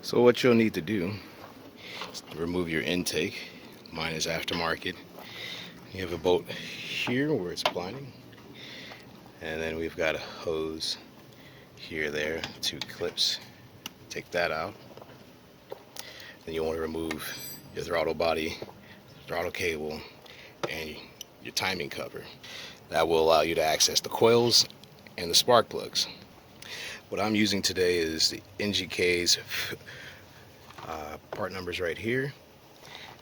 So what you'll need to do is remove your intake. Mine is aftermarket. You have a bolt here where it's blinding, and then we've got a hose here, there, 2 clips. Take that out. Then you want to remove your throttle body, throttle cable, and your timing cover. That will allow you to access the coils and the spark plugs. What I'm using today is the NGK's part numbers right here,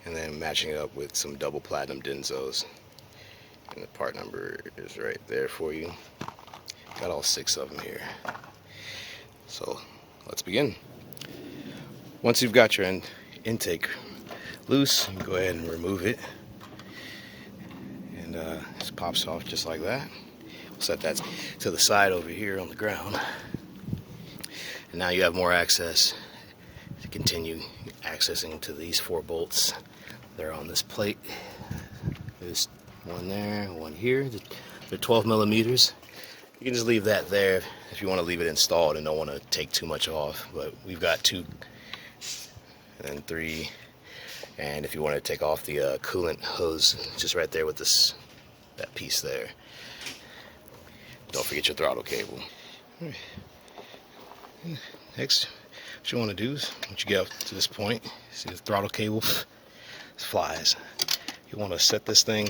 and then matching it up with some double platinum Denzos. And the part number is right there for you. Got all 6 of them here. So let's begin. Once you've got your intake loose, you go ahead and remove it. And it pops off just like that. We'll set that to the side over here on the ground. And now you have more access to continue accessing to these 4 bolts. They're on this plate. There's one there, one here. They're 12 millimeters. You can just leave that there if you want to leave it installed and don't want to take too much off. But we've got 2 and 3. And if you want to take off the coolant hose, just right there with that piece there. Don't forget your throttle cable. All right. Next, what you want to do is, once you get up to this point, see the throttle cable flies. You want to set this thing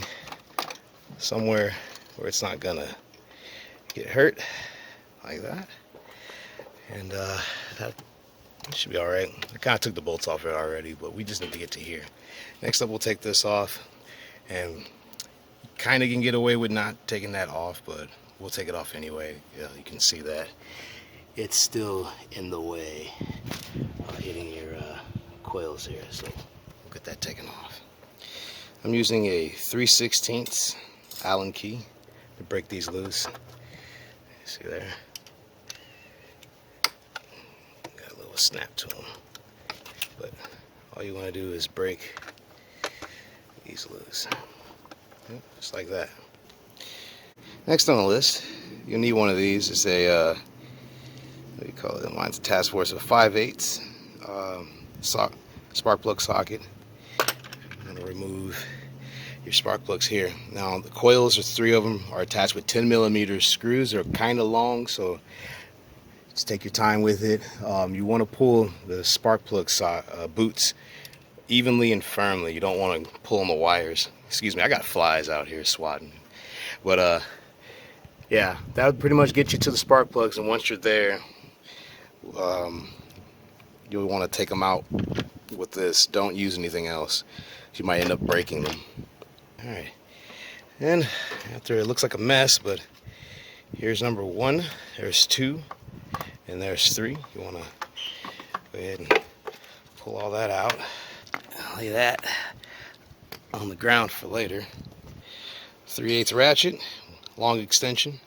somewhere where it's not gonna get hurt, like that. And that should be all right. I kind of took the bolts off it already, but we just need to get to here. Next up, we'll take this off, and kind of can get away with not taking that off, but we'll take it off anyway. Yeah, you can see that it's still in the way, hitting your coils here, so we'll get that taken off. I'm using a 3/16 Allen key to break these loose. See there? Got a little snap to them. But all you want to do is break these loose. Yep, just like that. Next on the list, you'll need one of these. It's a what do you call it? Mine's a task force of 5/8 spark plug socket. I'm going to remove your spark plugs here. Now the coils, there's 3 of them, are attached with 10 millimeter screws. They're kind of long, so just take your time with it. You want to pull the spark plug boots evenly and firmly. You don't want to pull on the wires. Excuse me, I got flies out here swatting. But yeah, that would pretty much get you to the spark plugs, and once you're there, you'll want to take them out with this. Don't use anything else. You might end up breaking them. Alright, and after it looks like a mess, but here's number 1, there's 2, and there's 3. You want to go ahead and pull all that out. I'll lay that on the ground for later. 3/8 ratchet, long extension,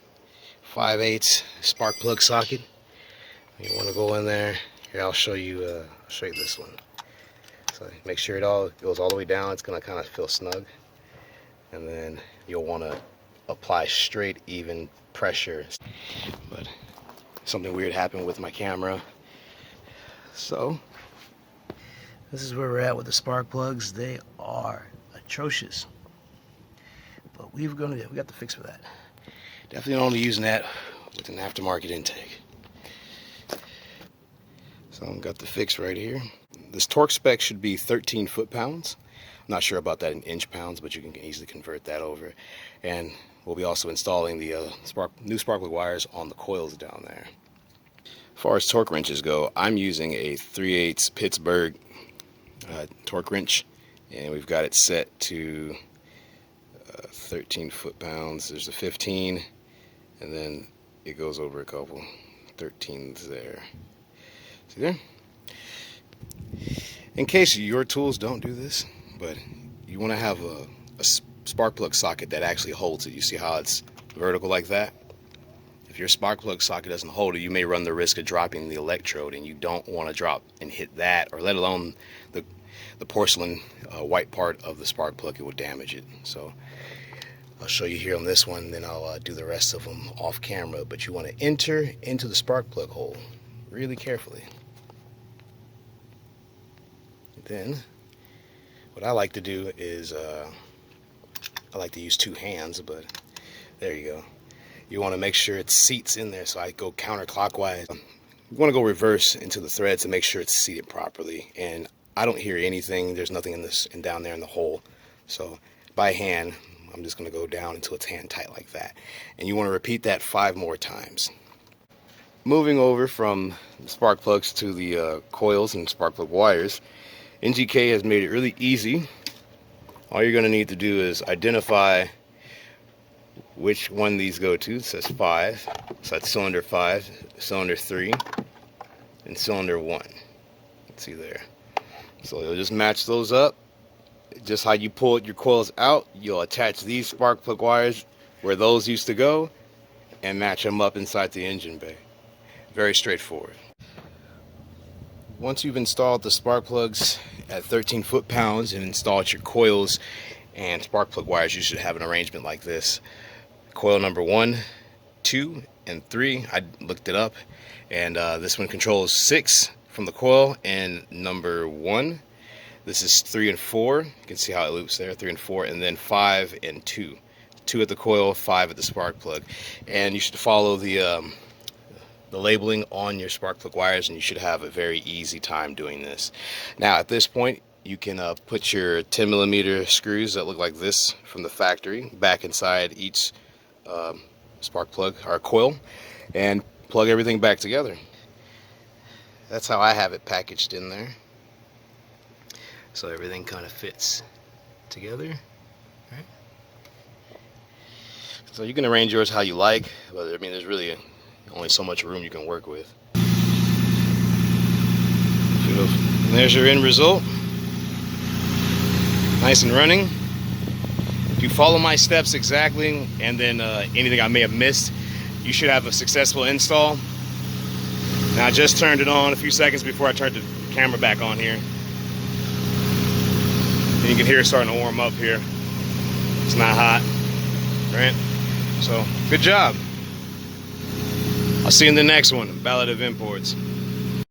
5/8 spark plug socket. You want to go in there. Here, I'll show you this one. So make sure it all goes all the way down. It's going to kind of feel snug. And then you'll want to apply straight, even pressure. But something weird happened with my camera. So this is where we're at with the spark plugs. They are atrocious. But we got the fix for that. Definitely don't be using that with an aftermarket intake. So I've got the fix right here. This torque spec should be 13 foot-pounds. I'm not sure about that in inch-pounds, but you can easily convert that over. And we'll be also installing the new spark plug wires on the coils down there. As far as torque wrenches go, I'm using a 3/8 Pittsburgh torque wrench, and we've got it set to 13 foot-pounds. There's a 15, and then it goes over a couple 13s there. See there? In case your tools don't do this, but you want to have a spark plug socket that actually holds it. You see how it's vertical like that? If your spark plug socket doesn't hold it, you may run the risk of dropping the electrode, and you don't want to drop and hit that, or let alone the porcelain white part of the spark plug. It will damage it. So I'll show you here on this one, then I'll do the rest of them off camera. But you want to enter into the spark plug hole really carefully. Then what I like to do is I like to use two hands, but there you go. You want to make sure it seats in there, so I go counterclockwise. You want to go reverse into the thread to make sure it's seated properly. And I don't hear anything. There's nothing in this and down there in the hole. So by hand, I'm just going to go down until it's hand tight like that. And you want to repeat that 5 more times. Moving over from spark plugs to the coils and spark plug wires, NGK has made it really easy. All you're going to need to do is identify which one these go to. It says 5, so that's cylinder 5, cylinder 3, and cylinder 1. Let's see there. So you'll just match those up. Just how you pull your coils out, you'll attach these spark plug wires where those used to go and match them up inside the engine bay. Very straightforward. Once you've installed the spark plugs at 13 foot-pounds and installed your coils and spark plug wires, you should have an arrangement like this. Coil number 1, 2, and 3, I looked it up, and this one controls 6 from the coil, and number 1, this is 3 and 4, you can see how it loops there, 3 and 4, and then 5 and 2. 2 at the coil, 5 at the spark plug. And you should follow the labeling on your spark plug wires, and you should have a very easy time doing this. Now at this point, you can put your 10mm screws that look like this from the factory back inside each spark plug or coil and plug everything back together. That's how I have it packaged in there. So everything kind of fits together. Right? So you can arrange yours how you like, but I mean there's really only so much room you can work with. And there's your end result. Nice and running. If you follow my steps exactly, and then anything I may have missed, you should have a successful install. Now I just turned it on a few seconds before I turned the camera back on here. And you can hear it starting to warm up here. It's not hot, right? So, good job. I'll see you in the next one, Ballad of Imports.